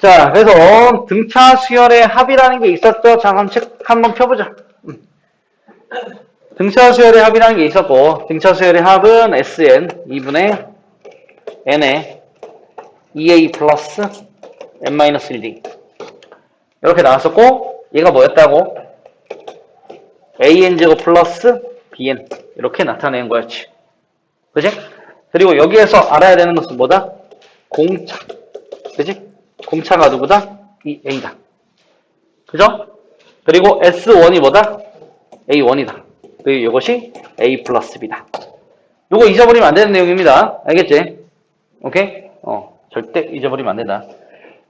자, 그래서 등차 수열의 합이라는 게 있었죠. 자, 그럼 책 한번 펴보자. 등차 수열의 합이라는 게 있었고, 등차 수열의 합은 Sn 2분의 N에 2A 플러스 N-1D. 이렇게 나왔었고, 얘가 뭐였다고? AN제곱 플러스 BN. 이렇게 나타내는 거였지. 그지? 그리고 여기에서 알아야 되는 것은 뭐다? 공차. 그지? 공차가 누구다? 이 A다. 그죠? 그리고 S1이 뭐다? A1이다. 그리고 이것이 A 플러스 B다. 요거 잊어버리면 안 되는 내용입니다. 알겠지? 오케이? 절대 잊어버리면 안 된다.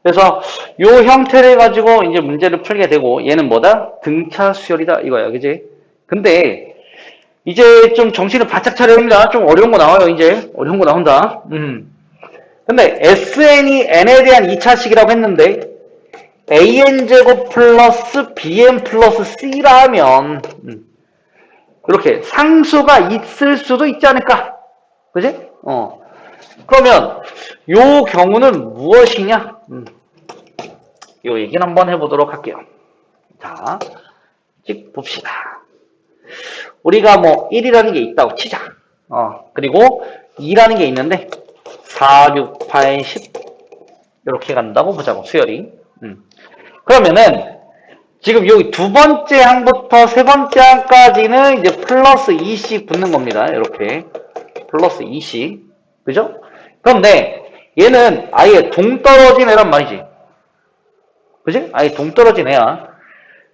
그래서 요 형태를 가지고 이제 문제를 풀게 되고, 얘는 뭐다? 등차 수열이다. 이거야. 그지? 근데 이제 좀 정신을 바짝 차려야 합니다. 좀 어려운 거 나와요. 이제 어려운 거 나온다. 근데 SN이 N에 대한 2차식이라고 했는데 AN제곱 플러스 BN 플러스 C라면 이렇게 상수가 있을 수도 있지 않을까? 그지? 그러면 요 경우는 무엇이냐? 요 얘기는 한번 해보도록 할게요. 자, 쭉 봅시다. 우리가 뭐 1이라는 게 있다고 치자. 그리고 2라는 게 있는데 4, 6, 8, 10 이렇게 간다고 보자고, 수열이. 그러면은 지금 여기 두 번째 항부터 세 번째 항까지는 이제 플러스 2씩 붙는 겁니다. 이렇게 플러스 2씩. 그죠? 그런데 얘는 아예 동떨어진 애란 말이지. 그지? 아예 동떨어진 애야.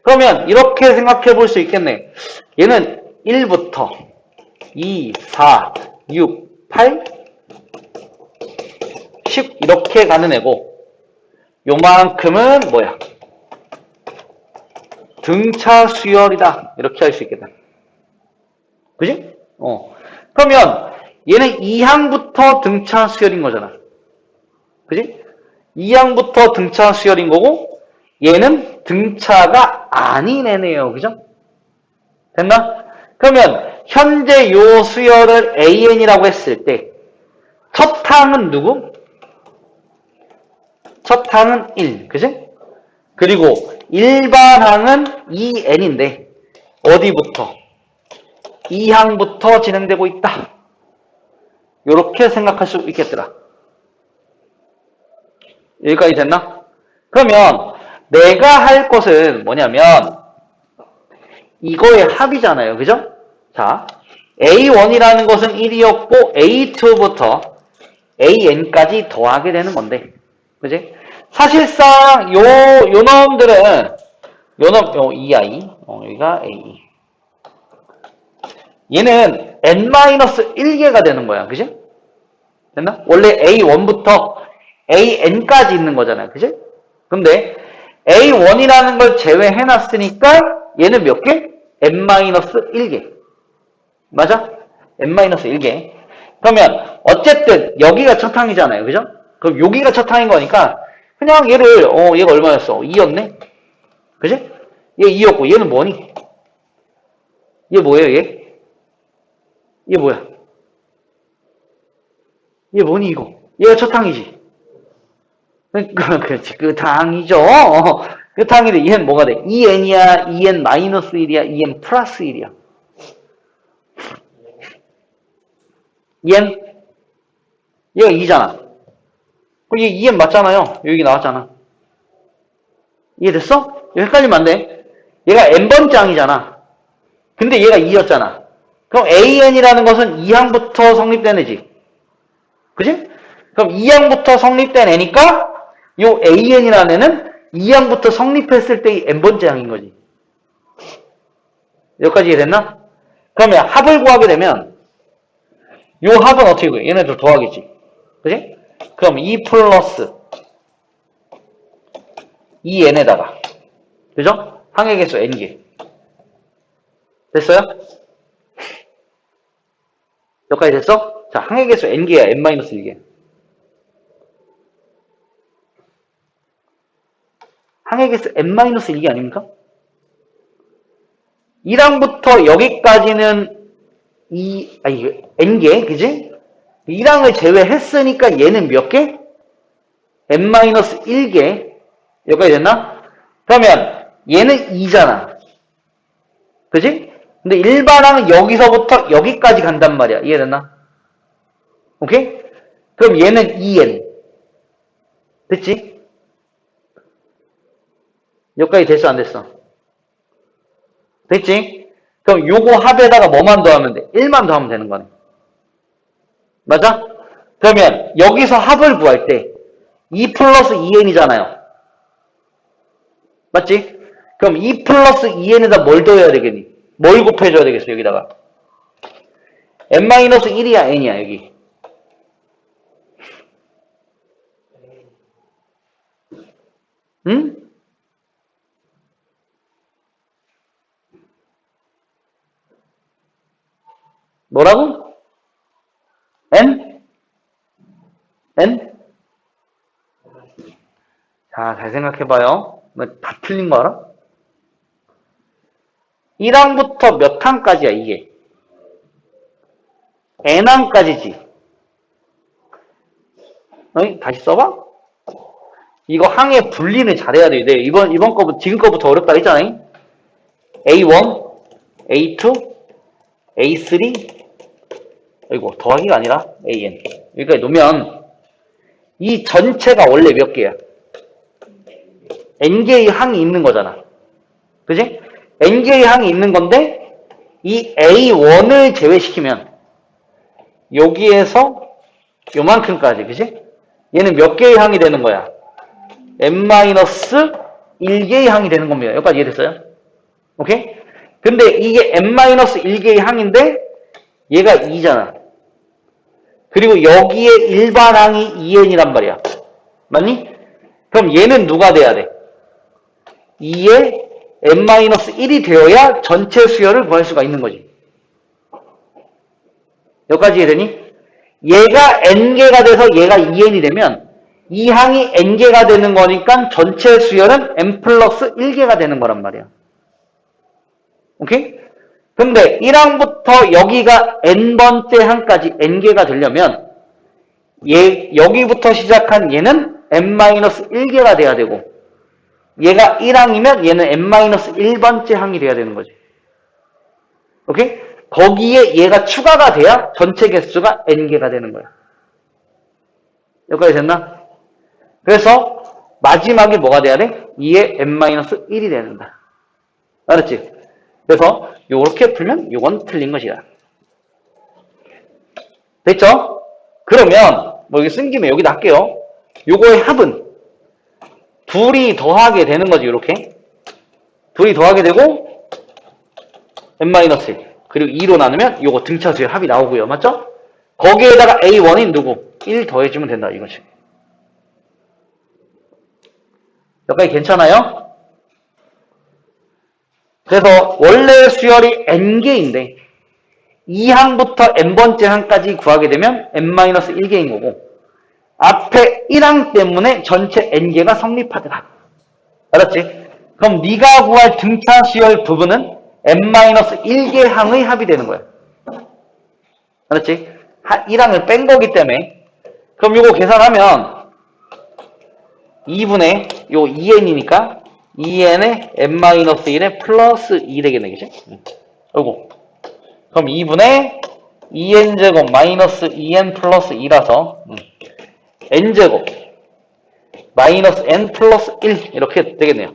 그러면 이렇게 생각해 볼 수 있겠네. 얘는 1부터 2, 4, 6, 8, 10 이렇게 가는 애고, 요만큼은 뭐야? 등차 수열이다. 이렇게 할 수 있겠다. 그지? 그러면 얘는 2항부터 등차 수열인 거잖아. 그지? 2항부터 등차 수열인 거고, 얘는 등차가 아닌 애네요. 그죠? 됐나? 그러면 현재 요 수열을 AN이라고 했을 때 첫 항은 누구? 첫 항은 1. 그지? 그리고 일반 항은 2N인데 어디부터? 2항부터 진행되고 있다. 이렇게 생각할 수 있겠더라. 여기까지 됐나? 그러면 내가 할 것은 뭐냐면 이거의 합이잖아요. 그죠? 자, A1이라는 것은 1이었고 A2부터 AN까지 더하게 되는 건데, 그지? 사실상 요 놈들은 요 EI, 여기가 AE. 얘는 N-1개가 되는 거야. 그지? 됐나? 원래 A1부터 AN까지 있는 거잖아요. 그지? 근데 A1이라는 걸 제외해놨으니까 얘는 몇 개? N-1개. 맞아? N-1개. 그러면 어쨌든 여기가 첫 항이잖아요. 그죠? 그럼 여기가 첫 항인 거니까 그냥 얘를 얘가 얼마였어? 2였네? 그지? 얘 2였고 얘는 뭐니? 얘 뭐예요? 얘 뭐야? 얘 뭐니 이거? 얘가 첫 항이지. 그렇지. 그 항이죠. 그 항인데 얘는 뭐가 돼? 2n이야? 2n-1이야? 2n 플러스 1이야? 2n? 얘가 2잖아. 그럼 얘 2n 맞잖아요. 여기 나왔잖아. 이해됐어? 이거 헷갈리면 안 돼. 얘가 n번째 항이잖아. 근데 얘가 2였잖아. 그럼 AN이라는 것은 2항부터 성립된 애지. 그지? 그럼 2항부터 성립된 애니까 요 AN이라는 애는 2항부터 성립했을 때의 n번째 항인 거지. 여기까지 이해됐나? 그러면 합을 구하게 되면 요 합은 어떻게 구해? 얘네들 더하겠지. 그지? 그럼 2 플러스 2n에다가 그죠? 항의 개수 n개. 됐어요? 여기까지 됐어? 자, 항의 개수 n개야. n-1개. 항의 개수 n-1개 아닙니까? 1항부터 여기까지는 n개, 그지? 1항을 제외했으니까 얘는 몇 개? n-1개. 여기까지 됐나? 그러면 얘는 2잖아. 그지? 근데 일반항은 여기서부터 여기까지 간단 말이야. 이해됐나? 오케이? 그럼 얘는 2n. 됐지? 여기까지 됐어, 안 됐어? 됐지? 그럼 요거 합에다가 뭐만 더하면 돼? 1만 더하면 되는 거네. 맞아? 그러면 여기서 합을 구할 때 2 플러스 2n이잖아요. 맞지? 그럼 2 플러스 2n에다 뭘 더해야 되겠니? 뭘 곱해줘야 되겠어, 여기다가? n-1이야, n이야, 여기. 응? 뭐라고? n? n? 자, 잘 생각해봐요. 다 틀린 거 알아? 1항부터 몇 항까지야, 이게? n항까지지. 어이? 다시 써봐? 이거 항의 분리는 잘해야 돼. 이번 거부터, 지금 거부터 어렵다 했잖아. A1, A2, A3, 이거 더하기가 아니라 AN. 여기까지 놓으면 이 전체가 원래 몇 개야? N개의 항이 있는 거잖아. 그지? N개의 항이 있는 건데 이 A1을 제외시키면 여기에서 요만큼까지, 그지? 얘는 몇 개의 항이 되는 거야? n-1개의 항이 되는 겁니다. 여기까지 이해됐어요? 오케이? 근데 이게 n-1개의 항인데 얘가 2잖아. 그리고 여기에 일반항이 2n이란 말이야. 맞니? 그럼 얘는 누가 돼야 돼? 2에 n-1이 되어야 전체 수열을 구할 수가 있는 거지. 여기까지 이해되니? 얘가 n개가 돼서 얘가 2n이 되면 이 항이 n개가 되는 거니까 전체 수열은 n 플러스 1개가 되는 거란 말이야. 오케이? 근데 1항부터 여기가 n번째 항까지 n개가 되려면 여기부터 시작한 얘는 n-1개가 돼야 되고 얘가 1항이면 얘는 n-1번째 항이 돼야 되는 거지. 오케이? 거기에 얘가 추가가 돼야 전체 개수가 n개가 되는 거야. 여기까지 됐나? 그래서 마지막에 뭐가 돼야 돼? 2에 n-1이 된다. 알았지? 그래서 요렇게 풀면 요건 틀린 것이다. 됐죠? 그러면 뭐 여기 쓴 김에 여기다 할게요. 요거의 합은 둘이 더하게 되는 거지. 요렇게 둘이 더하게 되고 n-1 그리고 2로 나누면 요거 등차수의 합이 나오고요. 맞죠? 거기에다가 a1인 누구? 1 더해주면 된다 이거지. 여기까지 괜찮아요? 그래서 원래 수열이 n개인데 2항부터 n번째 항까지 구하게 되면 n-1개인 거고 앞에 1항 때문에 전체 n개가 성립하더라. 알았지? 그럼 네가 구할 등차 수열 부분은 n-1개 항의 합이 되는 거야. 알았지? 1항을 뺀 거기 때문에 그럼 이거 계산하면 2분의 요 2n이니까 2n에 n-1에 플러스 2 되겠네, 그치? 아이고. 그럼 2분의 2n제곱 마이너스 2n 플러스 2라서 n제곱 마이너스 n 플러스 1 이렇게 되겠네요.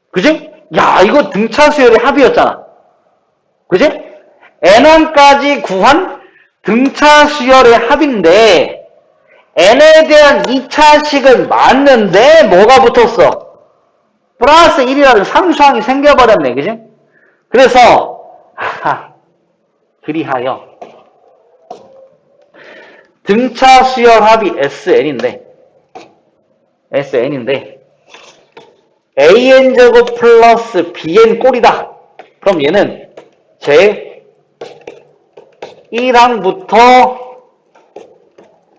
그치? 야, 이거 등차수열의 합이었잖아. 그치? n항까지 구한 등차수열의 합인데 n에 대한 2차식은 맞는데 뭐가 붙었어? 플러스 1이라는 상수항이 생겨버렸네. 그지? 그래서 그리하여 등차 수열 합이 SN인데 AN제곱 플러스 BN 꼴이다. 그럼 얘는 제 1항부터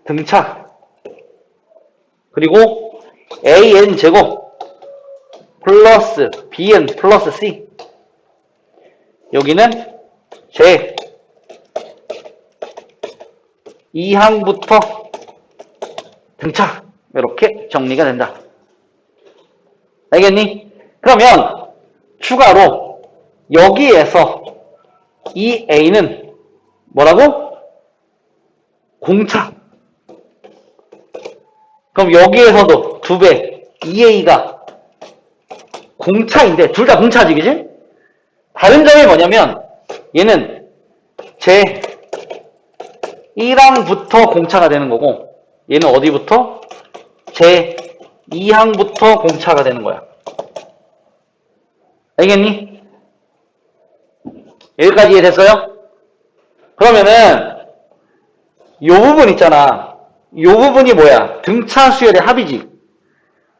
등차 그리고 AN제곱 플러스 BN 플러스 C 여기는 제 2항부터 등차 이렇게 정리가 된다. 알겠니? 그러면 추가로 여기에서 이 A는 뭐라고? 공차. 그럼 여기에서도 2배 2A가 공차인데 둘 다 공차지, 그지? 다른 점이 뭐냐면 얘는 제 1항부터 공차가 되는 거고 얘는 어디부터? 제 2항부터 공차가 되는 거야. 알겠니? 여기까지 이해됐어요? 그러면은 요 부분 있잖아. 요 부분이 뭐야? 등차 수열의 합이지.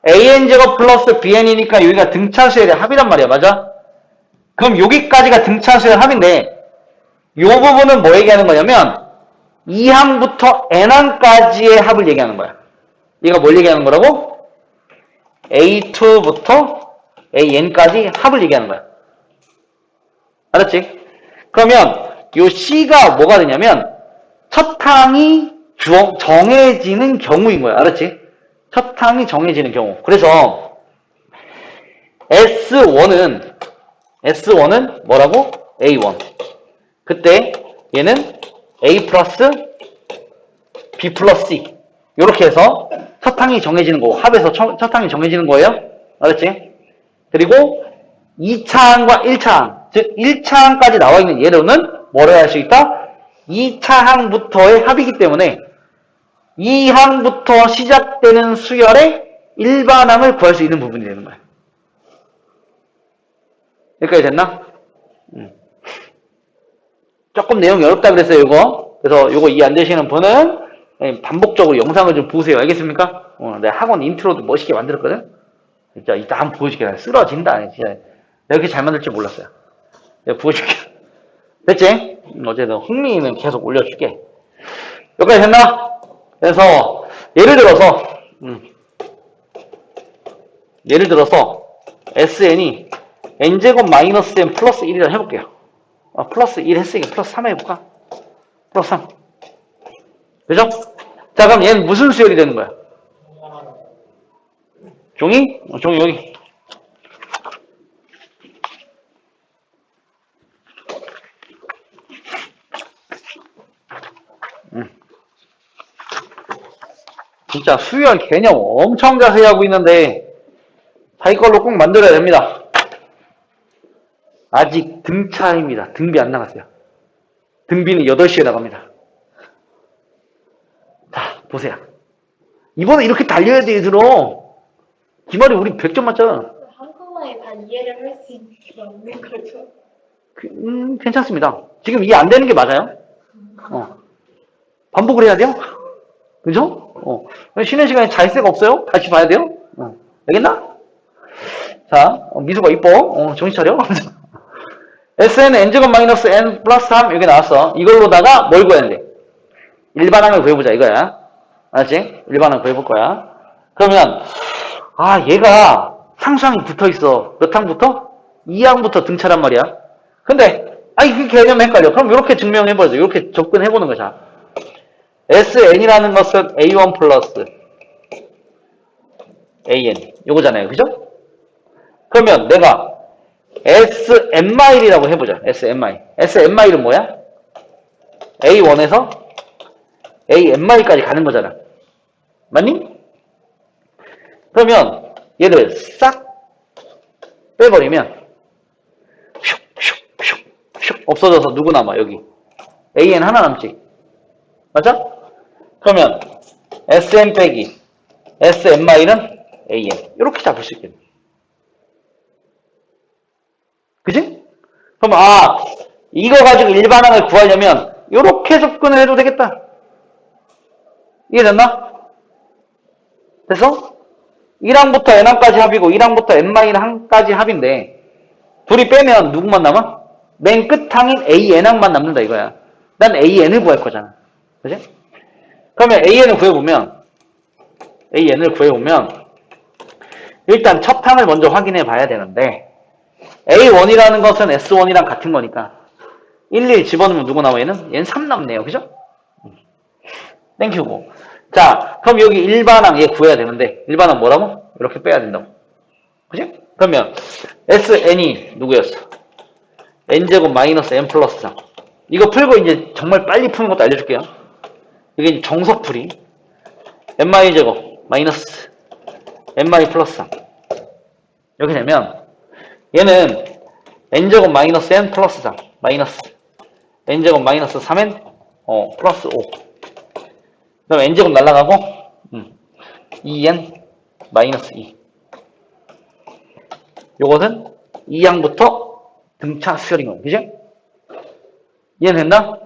an제곱 플러스 bn이니까 여기가 등차 수열의 합이란 말이야. 맞아? 그럼 여기까지가 등차 수열 합인데 요 부분은 뭐 얘기하는 거냐면 2항부터 n항까지의 합을 얘기하는 거야. 얘가 뭘 얘기하는 거라고? a2부터 an까지 합을 얘기하는 거야. 알았지? 그러면 요 c가 뭐가 되냐면 첫 항이 정해지는 경우인 거야. 알았지? 첫 항이 정해지는 경우. 그래서 S1은 뭐라고? A1. 그때 얘는 A 플러스 B 플러스 C. 이렇게 해서 첫 항이 정해지는 거고, 합에서 첫 항이 정해지는 거예요. 알았지? 그리고 2차항과 1차항, 즉 1차항까지 나와 있는 예로는 뭐를 할 수 있다? 2차항부터의 합이기 때문에 2항부터 시작되는 수열의 일반항을 구할 수 있는 부분이 되는 거야. 여기까지 됐나? 조금 내용이 어렵다 그랬어요, 이거. 그래서 이거 이해 안 되시는 분은 반복적으로 영상을 좀 보세요. 알겠습니까? 내가 학원 인트로도 멋있게 만들었거든? 진짜 이따 한번 보여줄게. 쓰러진다. 진짜. 내가 이렇게 잘 만들 줄 몰랐어요. 내가 보여줄게. 됐지? 어쨌든 흥미는 계속 올려줄게. 여기까지 됐나? 그래서 예를 들어서 SN이 n제곱 마이너스 n 플러스 1이라 해볼게요. 플러스 1 했으니까 플러스 3 해볼까? 플러스 3. 그죠? 자, 그럼 얘는 무슨 수열이 되는 거야? 종이? 종이 여기. 진짜 수열 개념 엄청 자세히 하고 있는데 자기 걸로 꼭 만들어야 됩니다. 아직 등차입니다. 등비 안 나갔어요. 등비는 8시에 나갑니다. 자, 보세요. 이번에 이렇게 달려야 돼, 얘들아. 기말이 우리 100점 맞잖아. 한꺼번에 다 이해를 할 수 있는 게 없는 거죠? 괜찮습니다. 지금 이해 안 되는 게 맞아요. 반복을 해야 돼요? 그죠? 쉬는 시간에 잘 새가 없어요? 다시 봐야 돼요? 알겠나? 자, 미수가 이뻐. 정신 차려. SN은 n제곱 마이너스 n 플러스 3 여기 나왔어. 이걸로다가 뭘 구해야 돼? 일반항을 구해보자 이거야. 알았지? 일반항 구해볼 거야. 그러면 얘가 상수항이 붙어있어. 몇 항부터? 2항부터 등차란 말이야. 근데 그 개념이 헷갈려. 그럼 이렇게 증명해보자. 이렇게 접근해보는 거자. SN이라는 것은 A1 플러스 AN 요거잖아요. 그죠? 그러면 내가 SN마일이라고 해보자. SN마일. SN마일은 뭐야? A1에서 AN마일까지 가는 거잖아. 맞니? 그러면 얘를 싹 빼버리면 슉 없어져서 누구 남아? 여기 AN 하나 남지. 맞아? 그러면 SN 빼기 SN마일은 AN 이렇게 잡을 수 있겠네. 그지? 그럼 이거 가지고 일반항을 구하려면 이렇게 접근을 해도 되겠다. 이해됐나? 그래서 1항부터 n항까지 합이고 1항부터 n-항까지 합인데 둘이 빼면 누구만 남아? 맨 끝항인 AN항만 남는다 이거야. 난 AN을 구할 거잖아. 그지? 그러면 AN을 구해보면 일단 첫 항을 먼저 확인해 봐야 되는데 A1이라는 것은 S1이랑 같은 거니까 1, 1 집어넣으면 누구 나와 얘는? 얘는 3 남네요. 그죠? 땡큐고 자, 그럼 여기 일반항 얘 구해야 되는데, 일반항 뭐라고? 이렇게 빼야 된다고. 그지? 그러면, SN이 누구였어? n제곱 마이너스 n 플러스 3. 이거 풀고 이제 정말 빨리 푸는 것도 알려줄게요. 이게 이제 정석풀이. n-제곱 마이너스 n- 플러스 3. 이렇게 되면, 얘는 n제곱 마이너스 n 플러스 3. 마이너스 n제곱 마이너스 3n 플러스 5. 그럼 n제곱 날라가고 2n 마이너스 2. 요것은 2항부터 등차 수열인 거예요. 그죠? 이해는 됐나?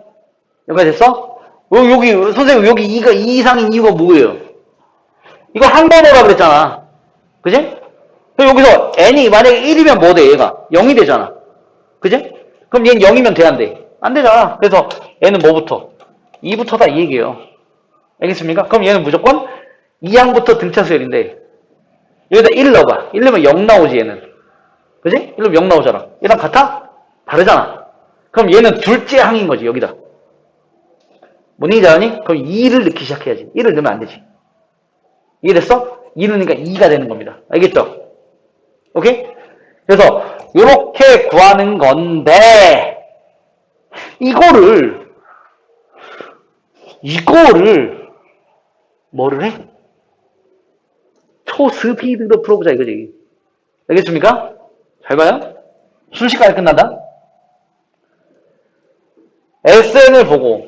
여기까지 됐어? 여기 선생님 여기 2가 2 이상인 이유가 뭐예요? 이거 한 번호라 그랬잖아. 그지? 그럼 여기서 n이 만약에 1이면 뭐 돼? 얘가 0이 되잖아. 그지? 그럼 얘는 0이면 돼, 안 돼? 안 되잖아. 그래서 얘는 뭐부터? 2부터다 이 얘기예요. 알겠습니까? 그럼 얘는 무조건 2항부터 등차 수열인데 여기다 1 넣어봐. 1 넣으면 0 나오지 얘는. 그지? 1 넣으면 0 나오잖아. 얘랑 같아? 다르잖아. 그럼 얘는 둘째 항인 거지 여기다. 뭔 얘기지 않니? 그럼 2를 넣기 시작해야지. 1을 넣으면 안 되지. 이해됐어? 2 넣으니까 2가 되는 겁니다. 알겠죠? 오케이? 그래서 요렇게 구하는 건데 이거를 뭐를 해? 초스피드로 풀어보자 이거지. 알겠습니까? 잘 봐요. 순식간에 끝난다. SN을 보고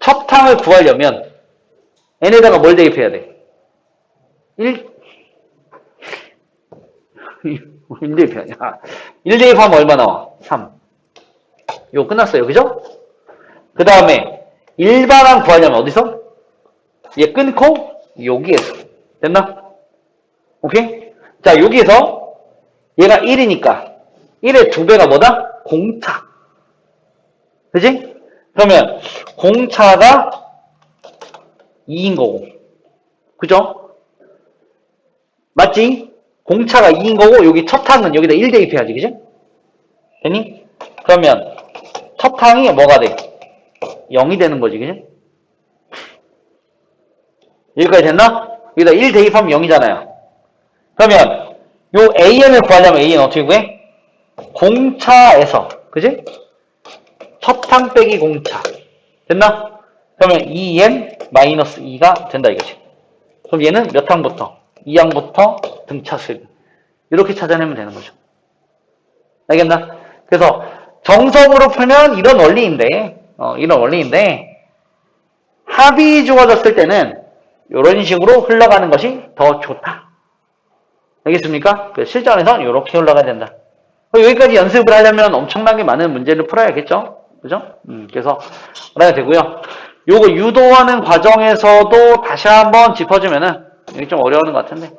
첫 항을 구하려면 n에다가 뭘 대입해야 돼? 1 대입해야 돼. 1 대입하면 얼마 나와? 3. 이거 끝났어요. 그죠? 그 다음에 일반항 구하려면 어디서? 얘 끊고 여기에서. 됐나? 오케이? 자, 여기에서 얘가 1이니까 1의 2배가 뭐다? 공차. 그지? 그러면 공차가 2인 거고. 그죠? 맞지? 공차가 2인 거고 여기 첫 항은 여기다 1 대입해야지. 그지? 됐니? 그러면 첫 항이 뭐가 돼? 0이 되는 거지. 그지? 여기까지 됐나? 여기다 1 대입하면 0이잖아요. 그러면 요 AN을 구하려면 AN 어떻게 구해? 공차에서. 그지? 첫 항 빼기 공차. 됐나? 그러면 2n 마이너스 2가 된다 이거지. 그럼 얘는 몇 항부터? 2항부터 등차 수열. 이렇게 찾아내면 되는 거죠. 알겠나? 그래서 정석으로 풀면 이런 원리인데 합이 주어졌을 때는 이런 식으로 흘러가는 것이 더 좋다. 알겠습니까? 실전에서 이렇게 흘러가야 된다. 여기까지 연습을 하려면 엄청나게 많은 문제를 풀어야겠죠? 그죠? 그래서 알아야 되고요. 요거 유도하는 과정에서도 다시 한번 짚어주면은 이게 좀 어려운 것 같은데.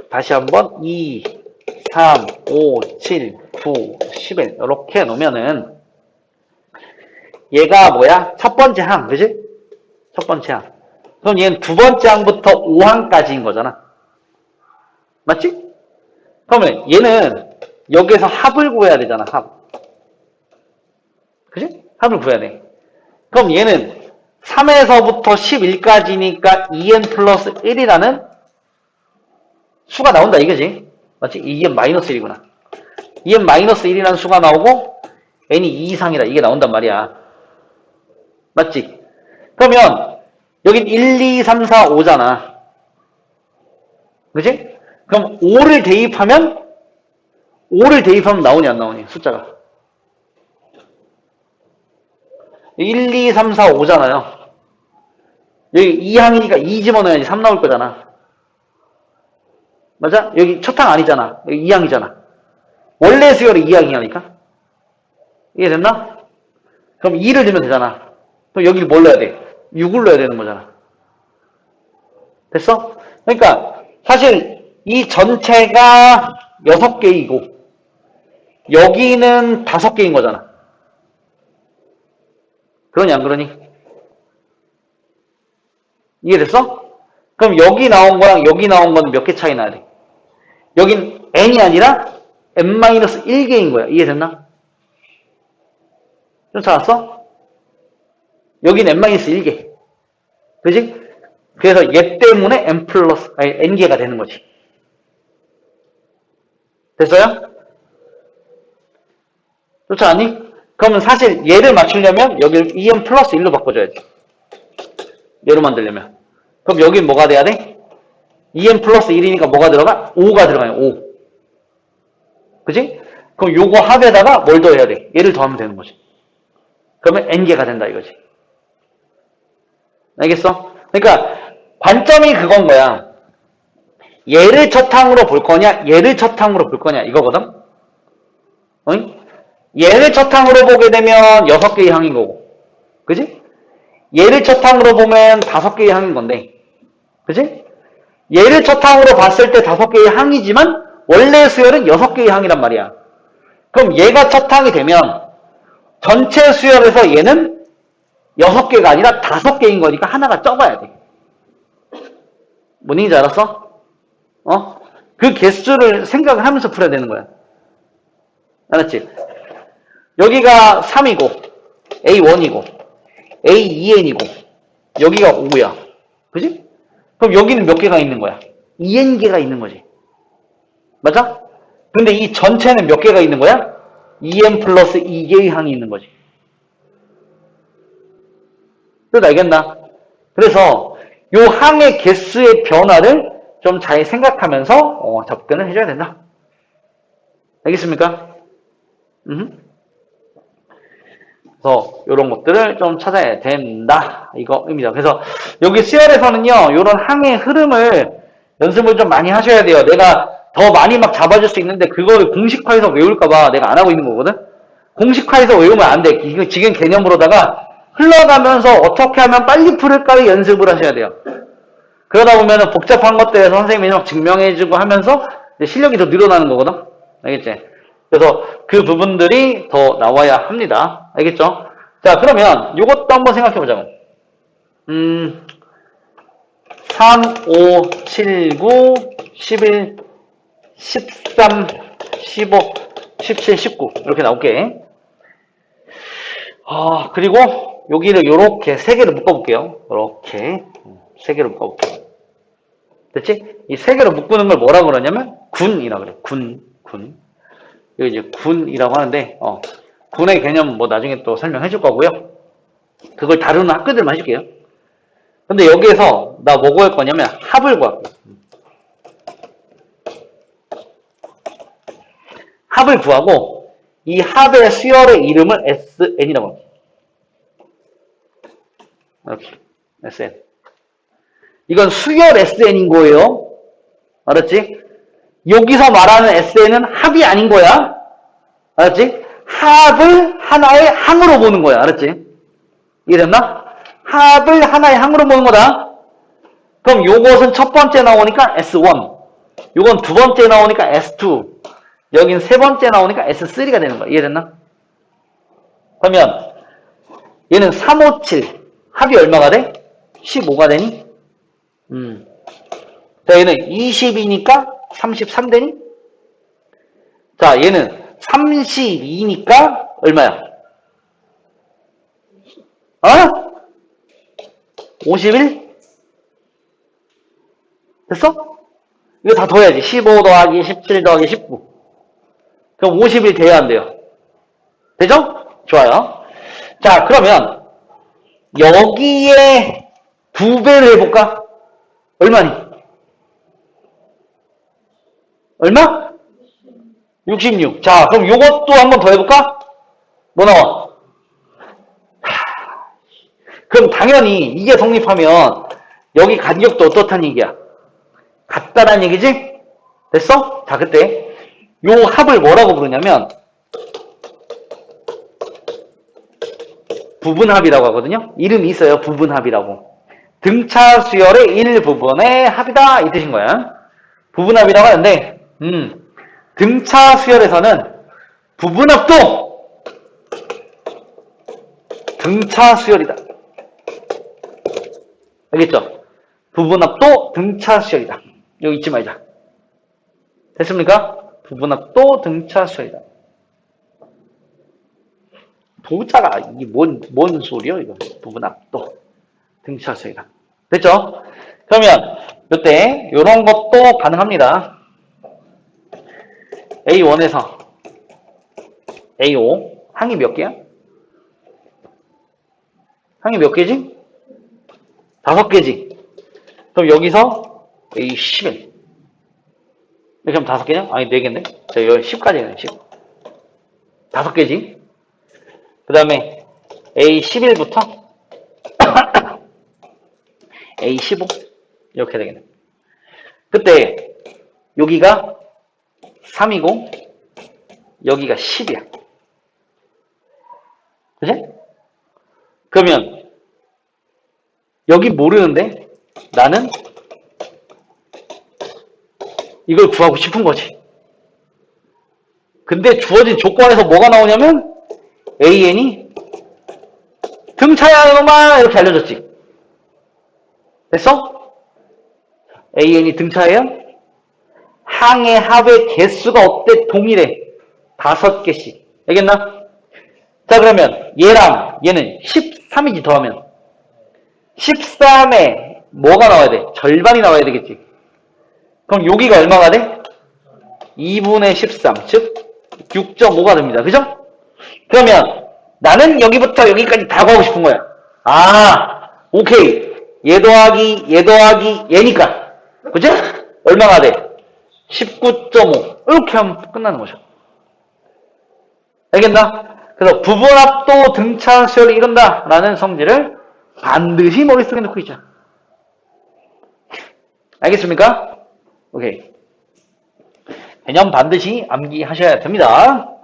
다시 한번 2, 3, 5, 7, 9, 11 이렇게 놓으면은 얘가 뭐야? 첫 번째 항, 그지? 첫 번째 항. 그럼 얘는 두 번째 항부터 5항까지인 거잖아. 맞지? 그러면 얘는 여기에서 합을 구해야 되잖아, 합. 그지? 합을 구해야 돼. 그럼 얘는 3에서부터 11까지니까 2n 플러스 1이라는 수가 나온다 이거지. 맞지? 2n 마이너스 1이구나. 2n 마이너스 1이라는 수가 나오고 n이 2 이상이다. 이게 나온단 말이야. 맞지? 그러면 여긴 1, 2, 3, 4, 5잖아. 그지? 그럼 5를 대입하면 나오니 안 나오니? 숫자가. 1, 2, 3, 4, 5잖아요. 여기 2항이니까 2 집어넣어야지 3 나올 거잖아. 맞아? 여기 첫 항 아니잖아. 여기 2항이잖아. 원래 수열이 2항이니까. 이해됐나? 그럼 2를 넣으면 되잖아. 그럼 여기를 뭘 넣어야 돼? 6을 넣어야 되는 거잖아. 됐어? 그러니까 사실 이 전체가 6개이고 여기는 5개인 거잖아. 그러니 안 그러니? 이해됐어? 그럼 여기 나온 거랑 여기 나온 건 몇 개 차이 나야 돼? 여긴 n이 아니라 n-1개인 거야. 이해됐나? 쫓아왔어? 여긴 n-1개. 그지? 그래서 얘 때문에 n개가 되는 거지. 됐어요? 쫓아왔니? 그러면 사실 얘를 맞추려면 여기를 2n 플러스 1로 바꿔줘야지. 얘로 만들려면. 그럼 여긴 뭐가 돼야 돼? 2n 플러스 1이니까 뭐가 들어가? 5가 들어가요. 5. 그지? 그럼 요거 합에다가 뭘 더해야 돼? 얘를 더하면 되는 거지. 그러면 n개가 된다 이거지. 알겠어? 그러니까 관점이 그건 거야. 얘를 첫 항으로 볼 거냐, 얘를 첫 항으로 볼 거냐 이거거든. 응? 얘를 첫 항으로 보게 되면 6개의 항인 거고, 그지? 얘를 첫 항으로 보면 5개의 항인 건데, 그지? 얘를 첫 항으로 봤을 때 5개의 항이지만 원래 수열은 6개의 항이란 말이야. 그럼 얘가 첫 항이 되면 전체 수열에서 얘는 6개가 아니라 5개인 거니까 하나가 적어야 돼. 뭔 얘기인지 알았어? 그 개수를 생각을 하면서 풀어야 되는 거야. 알았지? 여기가 3이고 A1이고 A2N이고 여기가 5야. 그지? 그럼 여기는 몇 개가 있는 거야? 2N개가 있는 거지. 맞아? 근데 이 전체는 몇 개가 있는 거야? 2N 플러스 2개의 항이 있는 거지. 뜻 알겠나? 그래서 요 항의 개수의 변화를 좀 잘 생각하면서 접근을 해줘야 된다. 알겠습니까? 그래서 이런 것들을 좀 찾아야 된다. 이거입니다. 그래서 여기 수열에서는요, 이런 항의 흐름을 연습을 좀 많이 하셔야 돼요. 내가 더 많이 막 잡아줄 수 있는데 그걸 공식화해서 외울까봐 내가 안 하고 있는 거거든. 공식화해서 외우면 안 돼. 이거 지금 개념으로다가 흘러가면서 어떻게 하면 빨리 풀을까를 연습을 하셔야 돼요. 그러다 보면은 복잡한 것들에 선생님이 막 증명해주고 하면서 실력이 더 늘어나는 거거든. 알겠지? 그래서 그 부분들이 더 나와야 합니다. 알겠죠? 자, 그러면 이것도 한번 생각해 보자고. 3, 5, 7, 9, 11, 13, 15, 17, 19 이렇게 나올게. 그리고 여기를 요렇게 3개를 묶어볼게요. 요렇게 3개를 묶어볼게요. 됐지? 이 3개를 묶는 걸 뭐라고 그러냐면 군이라고 그래요. 군. 이거 이제 군이라고 하는데 군의 개념은 뭐 나중에 또 설명해 줄 거고요. 그걸 다루는 학교들만 해줄게요. 근데 여기에서 나 뭐 구할 거냐면 합을 구할게요. 합을 구하고 이 합의 수열의 이름을 SN이라고 합니다. 이렇게 SN. 이건 수열 SN인 거예요. 알았지? 여기서 말하는 SN은 합이 아닌 거야. 알았지? 합을 하나의 항으로 보는 거야. 알았지? 이해됐나? 합을 하나의 항으로 보는 거다. 그럼 요것은 첫 번째 나오니까 S1. 요건 두 번째 나오니까 S2. 여긴 세 번째 나오니까 S3가 되는 거야. 이해됐나? 그러면 얘는 3, 5, 7. 합이 얼마가 돼? 15가 되니? 자, 얘는 20이니까 33 되니? 자, 얘는 32니까 얼마야? 51? 됐어? 이거 다 더해야지. 15 더하기 17 더하기 19. 그럼 50일 돼야 안 돼요. 되죠? 좋아요. 자, 그러면 여기에 2배를 해볼까? 얼마니? 얼마? 66. 자, 그럼 요것도 한번 더 해볼까? 뭐 나와? 그럼 당연히 이게 성립하면 여기 간격도 어떻다는 얘기야? 같다는 얘기지? 됐어? 자, 그때 요 합을 뭐라고 부르냐면 부분합이라고 하거든요. 이름이 있어요. 부분합이라고. 등차 수열의 일부분의 합이다 이 뜻인 거야. 부분합이라고 하는데 등차 수열에서는 부분합도 등차 수열이다. 알겠죠? 부분합도 등차 수열이다. 이거 잊지 말자. 됐습니까? 부분합도 등차수열이다. 도자가 이게 뭔 소리요? 이거 부분합도 등차수열이다. 됐죠? 그러면 이때 이런 것도 가능합니다. A1에서 A5 항이 몇 개야? 항이 몇 개지? 5개지. 그럼 여기서 A11 이렇게 하면 5개냐? 아니 4개인데? 자, 여기 10까지는 10. 5개지. 그 다음에 A11부터 A15 이렇게 되겠네. 그때 여기가 3이고 여기가 10이야. 그치? 그러면 여기 모르는데 나는 이걸 구하고 싶은 거지. 근데 주어진 조건에서 뭐가 나오냐면 AN이 등차야 이놈아 이렇게 알려줬지. 됐어? AN이 등차예요? 항의 합의 개수가 어때? 동일해. 5개씩. 알겠나? 자, 그러면 얘랑 얘는 13이지, 더하면. 13에 뭐가 나와야 돼? 절반이 나와야 되겠지. 그럼 여기가 얼마가 돼? 2분의 13, 즉 6.5가 됩니다. 그죠? 그러면 나는 여기부터 여기까지 다 구하고 싶은 거야. 아, 오케이. 얘 더하기 얘니까. 그죠? 얼마가 돼? 19.5. 이렇게 하면 끝나는 거죠. 알겠나? 그래서 부분합도 등차수열이 이룬다 라는 성질을 반드시 머릿속에 넣고 있죠. 알겠습니까? 오케이. 개념 반드시 암기하셔야 됩니다.